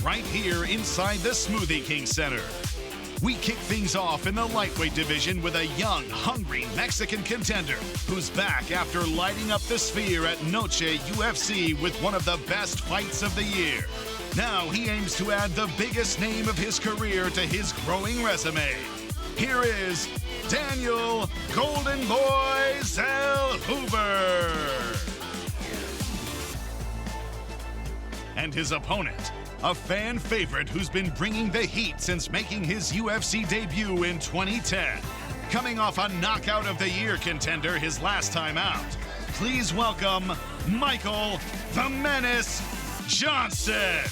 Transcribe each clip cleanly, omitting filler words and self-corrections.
right here inside the Smoothie King Center. We kick things off in the lightweight division with a young, hungry Mexican contender who's back after lighting up the sphere at Noche UFC with one of the best fights of the year. Now he aims to add the biggest name of his career to his growing resume. Here is Daniel Golden Boy Zell Hoover. And his opponent, a fan favorite who's been bringing the heat since making his UFC debut in 2010. Coming off a knockout of the year contender his last time out, please welcome Michael the Menace Johnson.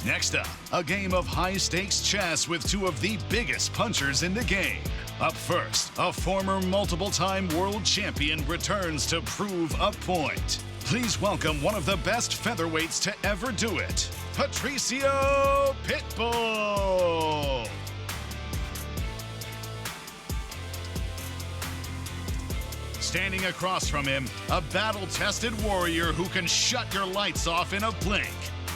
Next up, a game of high-stakes chess with two of the biggest punchers in the game. Up first, a former multiple-time world champion returns to prove a point. Please welcome one of the best featherweights to ever do it, Patricio Pitbull. Standing across from him, a battle-tested warrior who can shut your lights off in a blink.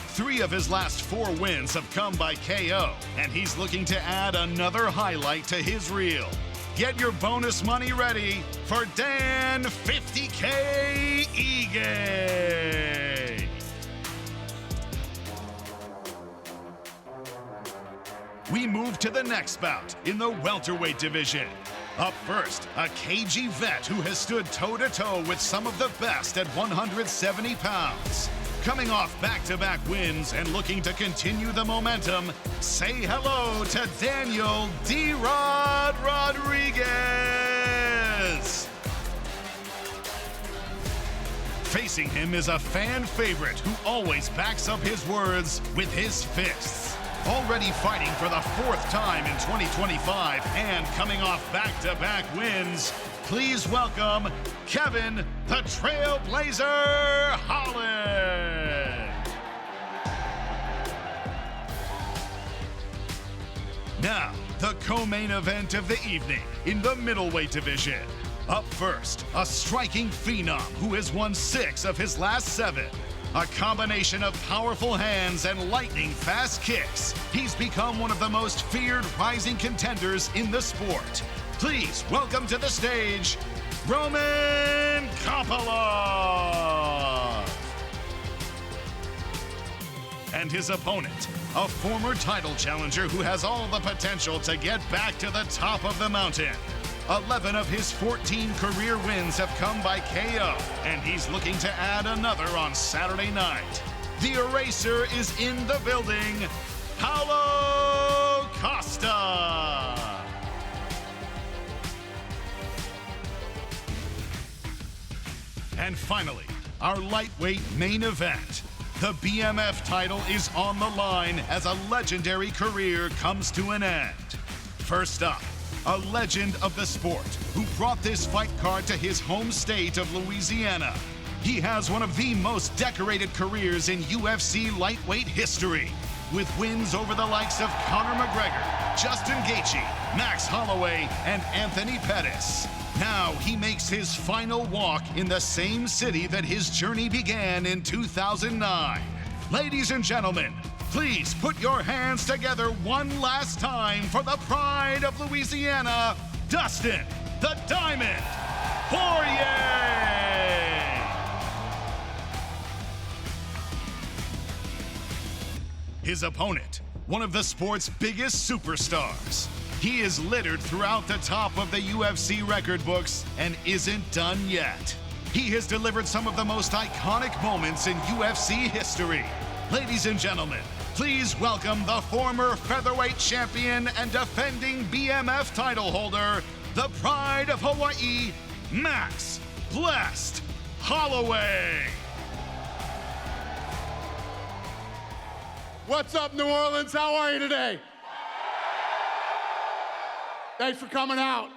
3 of his last 4 wins have come by KO, and he's looking to add another highlight to his reel. Get your bonus money ready for Dan 50K Ige. We move to the next bout in the welterweight division. Up first, a cagey vet who has stood toe-to-toe with some of the best at 170 pounds. Coming off back-to-back wins and looking to continue the momentum, say hello to Daniel D-Rod Rodriguez. Facing him is a fan favorite who always backs up his words with his fists. Already fighting for the 4th time in 2025 and coming off back-to-back wins, please welcome Kevin the Trailblazer Holland. Now, the co-main event of the evening in the middleweight division. Up first, a striking phenom who has won 6 of his last 7. A combination of powerful hands and lightning-fast kicks, he's become one of the most feared rising contenders in the sport. Please welcome to the stage, Roman Kopylov. And his opponent, a former title challenger who has all the potential to get back to the top of the mountain. 11 of his 14 career wins have come by KO, and he's looking to add another on Saturday night. The Eraser is in the building, Paulo Costa. And finally, our lightweight main event. The BMF title is on the line as a legendary career comes to an end. First up, a legend of the sport who brought this fight card to his home state of Louisiana. He has one of the most decorated careers in UFC lightweight history, with wins over the likes of Conor McGregor, Justin Gaethje, Max Holloway, and Anthony Pettis. Now he makes his final walk in the same city that his journey began in 2009. Ladies and gentlemen, please put your hands together one last time for the pride of Louisiana, Dustin the Diamond Poirier! His opponent, one of the sport's biggest superstars. He is littered throughout the top of the UFC record books and isn't done yet. He has delivered some of the most iconic moments in UFC history. Ladies and gentlemen, please welcome the former featherweight champion and defending BMF title holder, the pride of Hawaii, Max Blessed Holloway. What's up, New Orleans? How are you today? Thanks for coming out.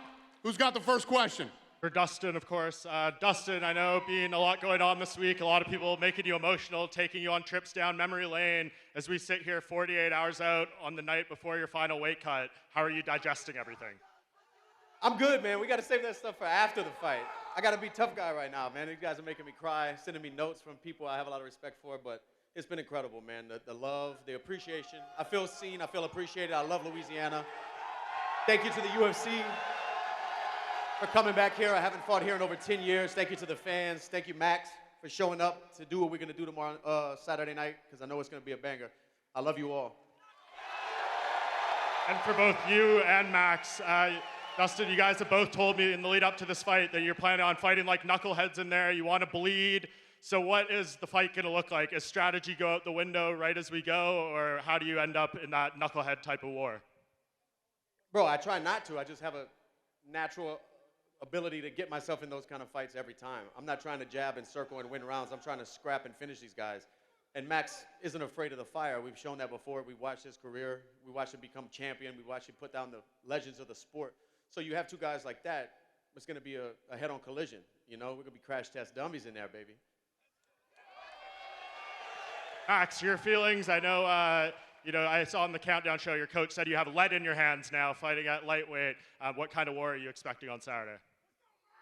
Who's got the first question? For Dustin, of course. Dustin, I know being a lot going on this week, a lot of people making you emotional, taking you on trips down memory lane. As we sit here 48 hours out on the night before your final weight cut, how are you digesting everything? I'm good, man. We got to save that stuff for after the fight. I got to be tough guy right now, man. You guys are making me cry, sending me notes from people I have a lot of respect for, but it's been incredible, man. The love, the appreciation. I feel seen. I feel appreciated. I love Louisiana. Thank you to the UFC for coming back here. I haven't fought here in over 10 years. Thank you to the fans. Thank you, Max, for showing up to do what we're going to do tomorrow, Saturday night, because I know it's going to be a banger. I love you all. And for both you and Max, Dustin, you guys have both told me in the lead up to this fight that you're planning on fighting like knuckleheads in there. You want to bleed. So what is the fight going to look like? Is strategy go out the window right as we go, or how do you end up in that knucklehead type of war? Bro, I try not to. I just have a natural ability to get myself in those kind of fights every time. I'm not trying to jab and circle and win rounds. I'm trying to scrap and finish these guys. And Max isn't afraid of the fire. We've shown that before. We watched his career. We watched him become champion. We watched him put down the legends of the sport. So you have two guys like that, it's going to be a head-on collision. You know, we're going to be crash test dummies in there, baby. Max, your feelings? I know, I saw on the Countdown show your coach said you have lead in your hands now fighting at lightweight. What kind of war are you expecting on Saturday?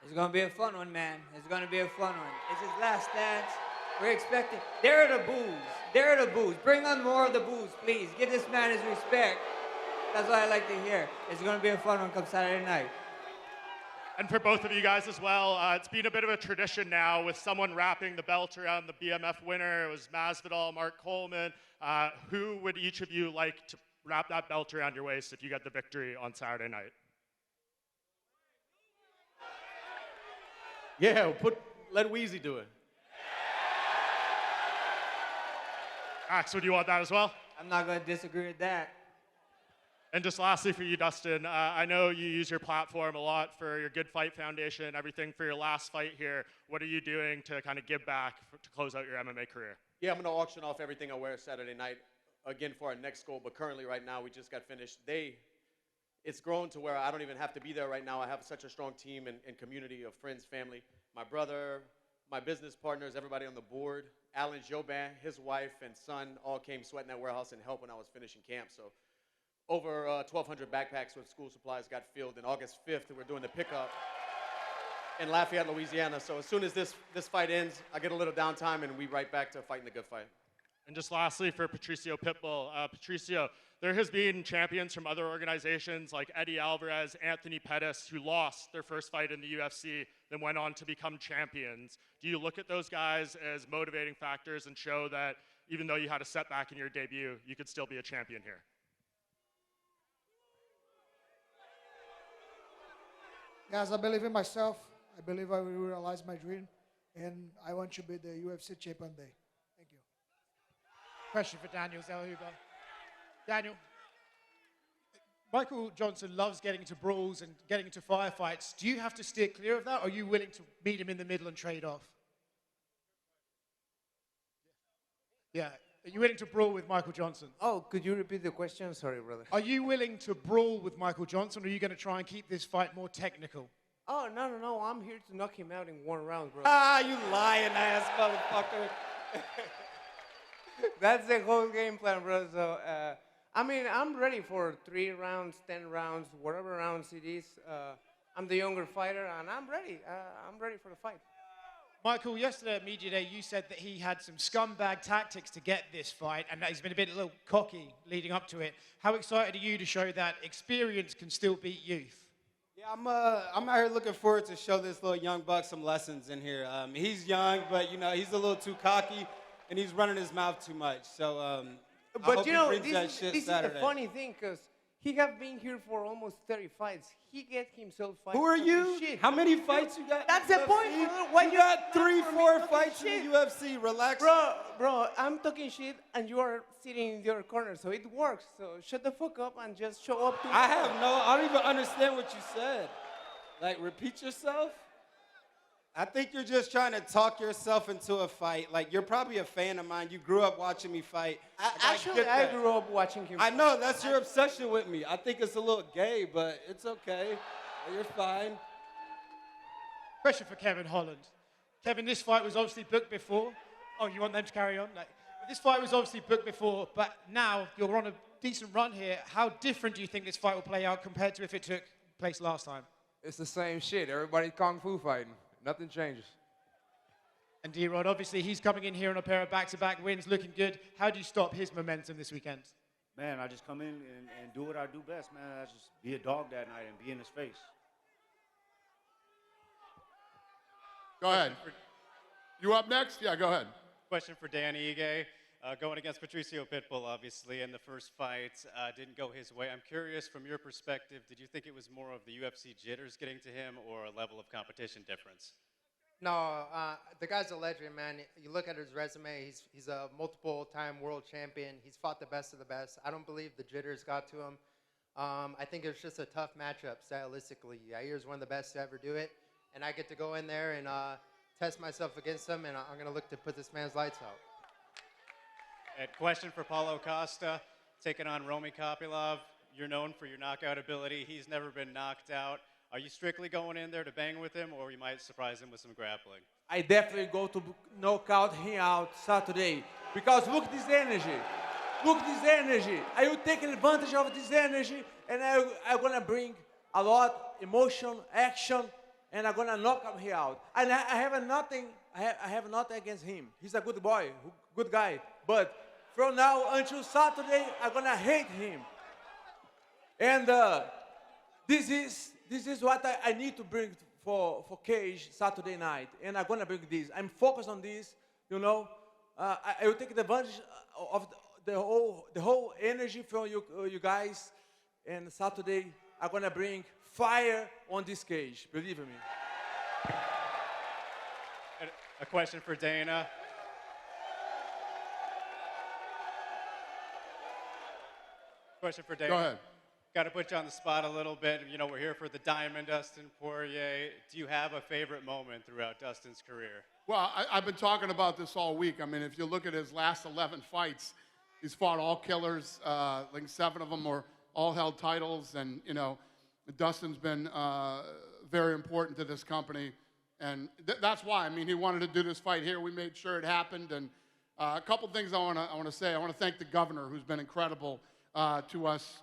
It's going to be a fun one, man. It's going to be a fun one. It's his last dance. We're expecting. There are the boos. There are the boos. Bring on more of the boos, please. Give this man his respect. That's what I like to hear. It's going to be a fun one come Saturday night. And for both of you guys as well, it's been a bit of a tradition now with someone wrapping the belt around the BMF winner. It was Masvidal, Mark Coleman. Who would each of you like to wrap that belt around your waist if you get the victory on Saturday night? Yeah, let Weezy do it. Max, would you want that as well? I'm not going to disagree with that. And just lastly for you, Dustin, I know you use your platform a lot for your Good Fight Foundation, everything for your last fight here. What are you doing to kind of give back to close out your MMA career? Yeah, I'm going to auction off everything I wear Saturday night, again, for our next goal. But currently, right now, we just got finished. It's grown to where I don't even have to be there right now. I have such a strong team and community of friends, family. My brother, my business partners, everybody on the board. Alan Jobin, his wife and son all came sweating that warehouse and helped when I was finishing camp. So over 1,200 backpacks with school supplies got filled. And August 5th, we're doing the pickup in Lafayette, Louisiana. So as soon as this fight ends, I get a little downtime and we right back to fighting the good fight. And just lastly for Patricio Pitbull. Patricio, there has been champions from other organizations like Eddie Alvarez, Anthony Pettis, who lost their first fight in the UFC, then went on to become champions. Do you look at those guys as motivating factors and show that even though you had a setback in your debut, you could still be a champion here? Guys, I believe in myself. I believe I will realize my dream, and I want to be the UFC champion day. Thank you. Question for Daniel Zellhuber. Daniel, Michael Johnson loves getting into brawls and getting into firefights. Do you have to steer clear of that, or are you willing to meet him in the middle and trade off? Yeah. Are you willing to brawl with Michael Johnson? Oh, could you repeat the question? Sorry, brother. Are you willing to brawl with Michael Johnson, or are you going to try and keep this fight more technical? Oh, no. I'm here to knock him out in one round, bro. Ah, you lying ass motherfucker. That's the whole game plan, bro. So, I'm ready for 3 rounds, 10 rounds, whatever rounds it is. I'm the younger fighter, and I'm ready. I'm ready for the fight. Michael, yesterday at Media Day, you said that he had some scumbag tactics to get this fight, and that he's been a little cocky leading up to it. How excited are you to show that experience can still beat youth? Yeah, I'm out here looking forward to show this little young buck some lessons in here. He's young, but he's a little too cocky, and he's running his mouth too much. So, But this is the funny thing, because he have been here for almost 30 fights. He get himself fights. Who are you? Shit. How many fights you got? That's the point. Why you got 3-4 fights in the UFC. Relax. Bro, I'm talking shit, and you are sitting in your corner, so it works. So shut the fuck up and just show up to I don't even understand what you said. Like, repeat yourself? I think you're just trying to talk yourself into a fight. Like, you're probably a fan of mine. You grew up watching me fight. I grew up watching him. I know, that's your obsession with me. I think it's a little gay, but it's okay. You're fine. Question for Kevin Holland. Kevin, this fight was obviously booked before. Oh, you want them to carry on? This fight was obviously booked before, but now you're on a decent run here. How different do you think this fight will play out compared to if it took place last time? It's the same shit. Everybody's kung fu fighting. Nothing changes. And D-Rod, obviously, he's coming in here on a pair of back-to-back wins, looking good. How do you stop his momentum this weekend? Man, I just come in and do what I do best, man. I just be a dog that night and be in his face. Go ahead. You up next? Yeah, go ahead. Question for Dan Ige. Going against Patricio Pitbull, obviously, in the first fight, didn't go his way. I'm curious, from your perspective, did you think it was more of the UFC jitters getting to him or a level of competition difference? No, the guy's a legend, man. You look at his resume, he's a multiple-time world champion. He's fought the best of the best. I don't believe the jitters got to him. I think it was just a tough matchup, stylistically. Yair's one of the best to ever do it, and I get to go in there and test myself against him, and I'm going to look to put this man's lights out. And question for Paulo Costa, taking on Romy Kopylov. You're known for your knockout ability. He's never been knocked out. Are you strictly going in there to bang with him, or you might surprise him with some grappling? I definitely go to knock out him out Saturday. Because look this energy. Look this energy. I will take advantage of this energy, and I'm going to bring a lot emotion, action, and I'm going to knock him out. And I have nothing against him. He's a good boy, good guy. But from now until Saturday, I'm going to hate him. And this is what I need to bring for Cage Saturday night. And I'm going to bring this. I'm focused on this, you know. I will take advantage of the whole energy from you guys. And Saturday, I'm going to bring fire on this cage, believe me. And a question for Dana. Question for Dana. Go ahead. Got to put you on the spot a little bit. You know, we're here for the Diamond, Dustin Poirier. Do you have a favorite moment throughout Dustin's career? Well, I've been talking about this all week. I mean, if you look at his last 11 fights, he's fought all killers. Like 7 of them were all held titles. And, you know, Dustin's been very important to this company. And that's why. I mean, he wanted to do this fight here. We made sure it happened. And a couple things I want to say. I want to thank the governor, who's been incredible to us.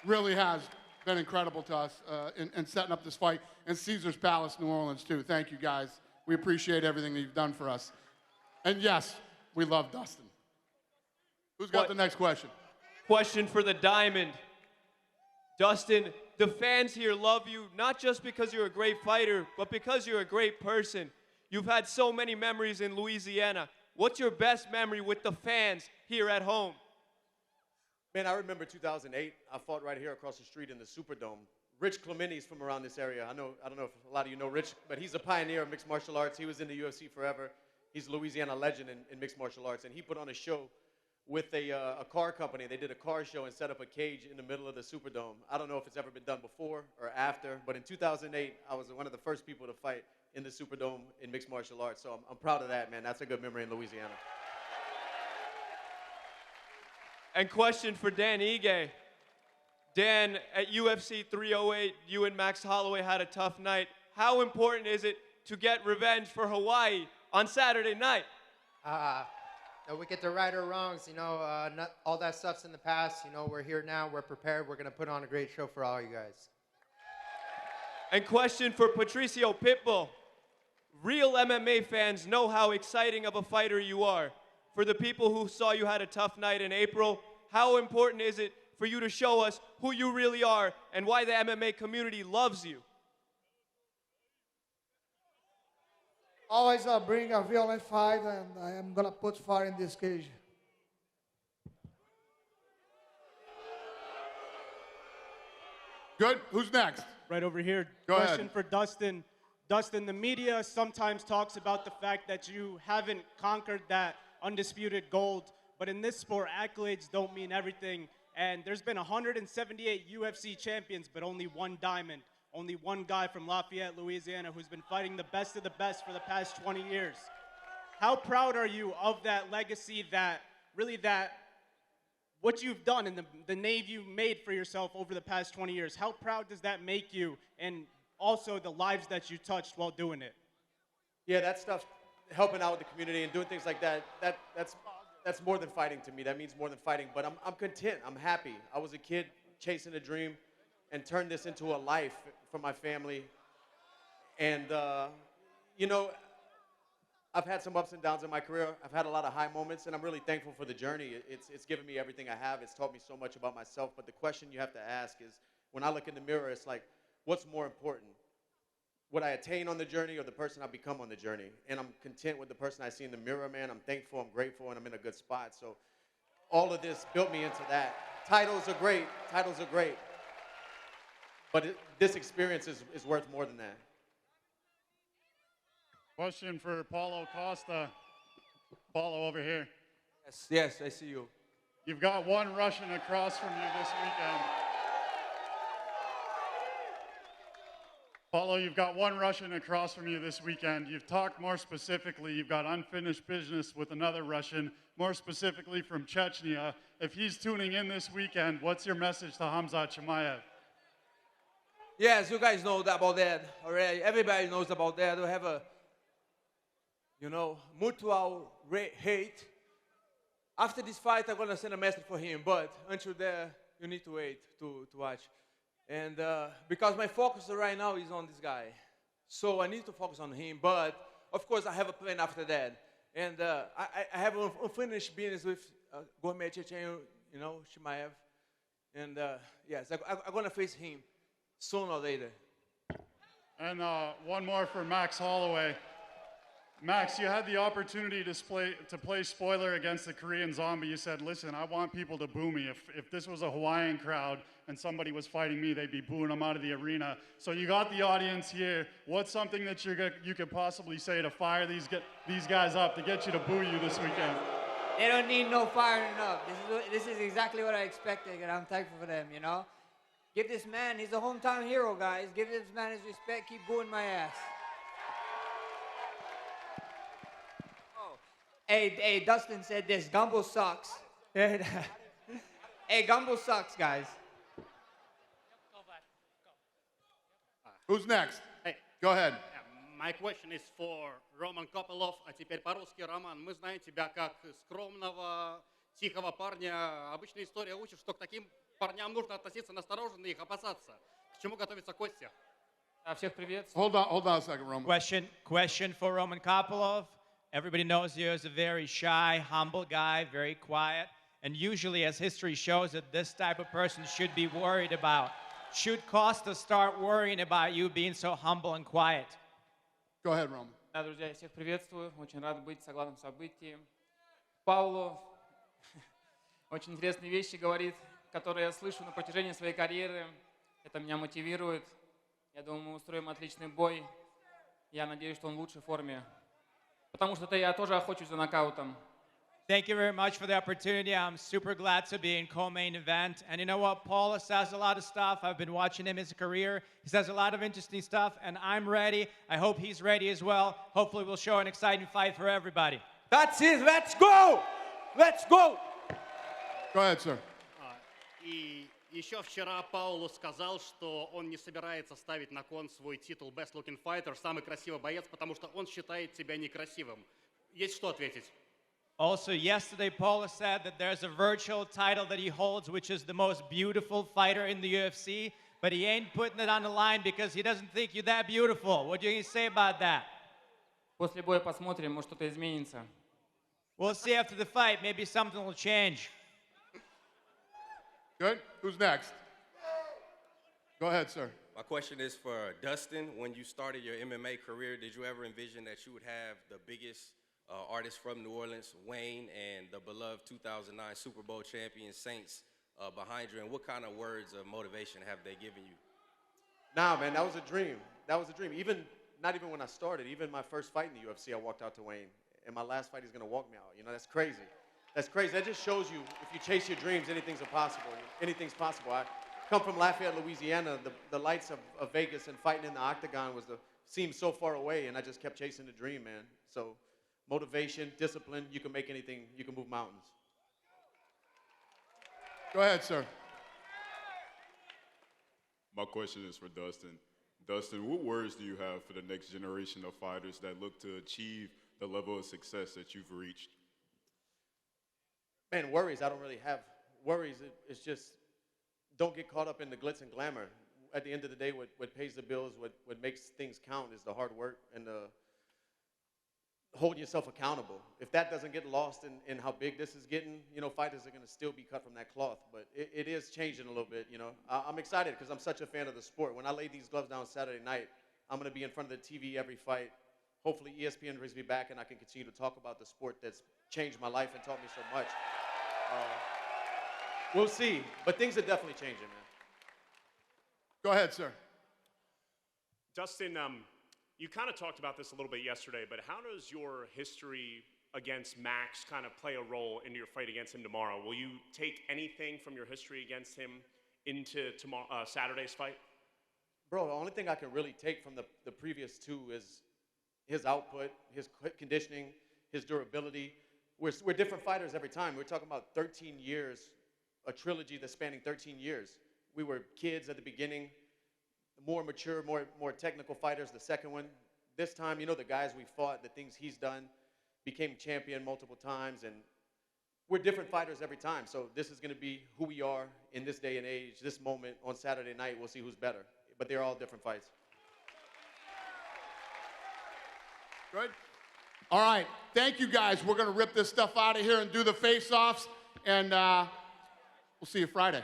Really has been incredible to us in setting up this fight. And Caesar's Palace, New Orleans, too. Thank you, guys. We appreciate everything that you've done for us. And yes, we love Dustin. Who's got the next question? Question for the Diamond. Dustin, the fans here love you, not just because you're a great fighter, but because you're a great person. You've had so many memories in Louisiana. What's your best memory with the fans here at home? Man, I remember 2008. I fought right here across the street in the Superdome. Rich Clementi's from around this area. I don't know if a lot of you know Rich, but he's a pioneer of mixed martial arts. He was in the UFC forever. He's a Louisiana legend in mixed martial arts, and he put on a show with a car company. They did a car show and set up a cage in the middle of the Superdome. I don't know if it's ever been done before or after, but in 2008, I was one of the first people to fight in the Superdome in mixed martial arts, so I'm proud of that, man. That's a good memory in Louisiana. And question for Dan Ige. Dan, at UFC 308, you and Max Holloway had a tough night. How important is it to get revenge for Hawaii on Saturday night? No, we get to right our wrongs. You know, not all that stuff's in the past. You know, we're here now. We're prepared. We're going to put on a great show for all you guys. And question for Patricio Pitbull. Real MMA fans know how exciting of a fighter you are. For the people who saw you had a tough night in April, how important is it for you to show us who you really are and why the MMA community loves you? Always bring a violent fight, and I am going to put fire in this cage. Good. Who's next? Right over here. Go Question ahead. for Dustin. Dustin, the media sometimes talks about the fact that you haven't conquered that undisputed gold, but in this sport, accolades don't mean everything. And there's been 178 UFC champions, but only one diamond. Only one guy from Lafayette, Louisiana, who's been fighting the best of the best for the past 20 years. How proud are you of that legacy, that what you've done and the name you've made for yourself over the past 20 years? How proud does that make you, and also the lives that you touched while doing it? Yeah, that stuff, helping out with the community and doing things like that, that's more than fighting to me. That means more than fighting, but I'm content. I'm happy. I was a kid chasing a dream and turned this into a life for my family. And, you know, I've had some ups and downs in my career. I've had a lot of high moments, and I'm really thankful for the journey. It's given me everything I have. It's taught me so much about myself. But the question you have to ask is, when I look in the mirror, it's like, what's more important? What I attain on the journey or the person I become on the journey? And I'm content with the person I see in the mirror, man. I'm thankful, I'm grateful, and I'm in a good spot. So all of this built me into that. Titles are great. Titles are great. But this experience is worth more than that. Question for Paulo Costa. Paulo, over here. Yes, I see you. You've got one Russian across from you this weekend. Paulo, you've got one Russian across from you this weekend. You've talked more specifically, you've got unfinished business with another Russian, more specifically from Chechnya. If he's tuning in this weekend, what's your message to Khamzat Chimaev? Yes, you guys know about that already. Everybody knows about that. We have a, mutual hate. After this fight, I'm going to send a message for him. But until then, you need to wait to watch. And because my focus right now is on this guy. So I need to focus on him. But, of course, I have a plan after that. And I have unfinished business with Gourmet Chechen, Chimaev. And, yes, I'm going to face him sooner or later. And one more for Max Holloway. Max, you had the opportunity to play spoiler against the Korean Zombie. You said, listen, I want people to boo me. If this was a Hawaiian crowd and somebody was fighting me, they'd be booing them out of the arena. So you got the audience here. What's something that you could possibly say to fire these guys up, to get you to boo you this weekend? They don't need no firing up. This is exactly what I expected, and I'm thankful for them, Give this man, he's a hometown hero, guys. Give this man his respect. Keep booing my ass. Hey, Dustin said this. Gumbo sucks. Hey, Gumbo sucks, guys. Who's next? Hey. Go ahead. My question is for Roman Kopylov. А теперь по-русски, Роман, мы знаем тебя как скромного, тихого парня. Обычная история учит, что к таким парням нужно относиться настороженно и их опасаться. К чему готовится Костя? Всех приветствую. Hold on a second, Roman. Question for Roman Kopylov. Everybody knows you as a very shy, humble guy, very quiet. And usually, as history shows, that this type of person should be worried about. Should Costa start worrying about you being so humble and quiet? Go ahead, Roman. Да, друзья, всех приветствую. Очень рад быть в главном событии. Пауло очень интересные вещи говорит, которые я слышу на протяжении своей карьеры. Это меня мотивирует. Я думаю, мы устроим отличный бой. Я надеюсь, что он в лучшей форме. Потому что я тоже охочусь за нокаутом. Thank you very much for the opportunity. I'm super glad to be in co-main event. And you know what? Paulo says a lot of stuff. I've been watching him his career. He says a lot of interesting stuff, and I'm ready. I hope he's ready as well. Hopefully we'll show an exciting fight for everybody. That's it. Let's go! Let's go! Go ahead, sir. И еще вчера Пауло сказал, что он не собирается ставить на кон свой титул Best Looking Fighter, самый красивый боец, потому что он считает тебя некрасивым. Есть что ответить? Also, yesterday, Paulo said that there's a virtual title that he holds, which is the most beautiful fighter in the UFC, but he ain't putting it on the line because he doesn't think you're that beautiful. What do you say about that? После боя посмотрим, может что-то изменится. We'll see after the fight. Maybe something will change. Good. Who's next? Go ahead, sir. My question is for Dustin. When you started your MMA career, did you ever envision that you would have the biggest artists from New Orleans, Wayne, and the beloved 2009 Super Bowl champion Saints behind you? And what kind of words of motivation have they given you? Nah, man, that was a dream. That was a dream. Not even when I started, even my first fight in the UFC, I walked out to Wayne. And my last fight, he's going to walk me out. That's crazy. That's crazy. That just shows you, if you chase your dreams, anything's possible. Anything's possible. I come from Lafayette, Louisiana. The lights of Vegas and fighting in the octagon seemed so far away, and I just kept chasing the dream, man. So motivation, discipline, you can make anything. You can move mountains. Go ahead, sir. My question is for Dustin. Dustin, what words do you have for the next generation of fighters that look to achieve the level of success that you've reached? Man, worries, I don't really have worries. It's just don't get caught up in the glitz and glamour. at the end of the day, what pays the bills, what makes things count is the hard work and the holding yourself accountable. If that doesn't get lost in how big this is getting, you know, fighters are going to still be cut from that cloth. But it is changing a little bit, you know. I'm excited because I'm such a fan of the sport. When I lay these gloves down Saturday night, I'm going to be in front of the TV every fight. Hopefully ESPN brings me back and I can continue to talk about the sport that's changed my life and taught me so much. We'll see. But things are definitely changing, man. Go ahead, sir. Dustin, you kind of talked about this a little bit yesterday, but how does your history against Max kind of play a role into your fight against him tomorrow? Will you take anything from your history against him into Saturday's fight? Bro, the only thing I can really take from the previous two is his output, his conditioning, his durability. We're different fighters every time. We're talking about 13 years, a trilogy that's spanning 13 years. We were kids at the beginning, more mature, more technical fighters, the second one. This time, you know, the guys we fought, the things he's done, became champion multiple times, and we're different fighters every time. So this is going to be who we are in this day and age, this moment on Saturday night. We'll see who's better. But they're all different fights. Good. All right. Thank you, guys. We're going to rip this stuff out of here and do the face-offs, and we'll see you Friday.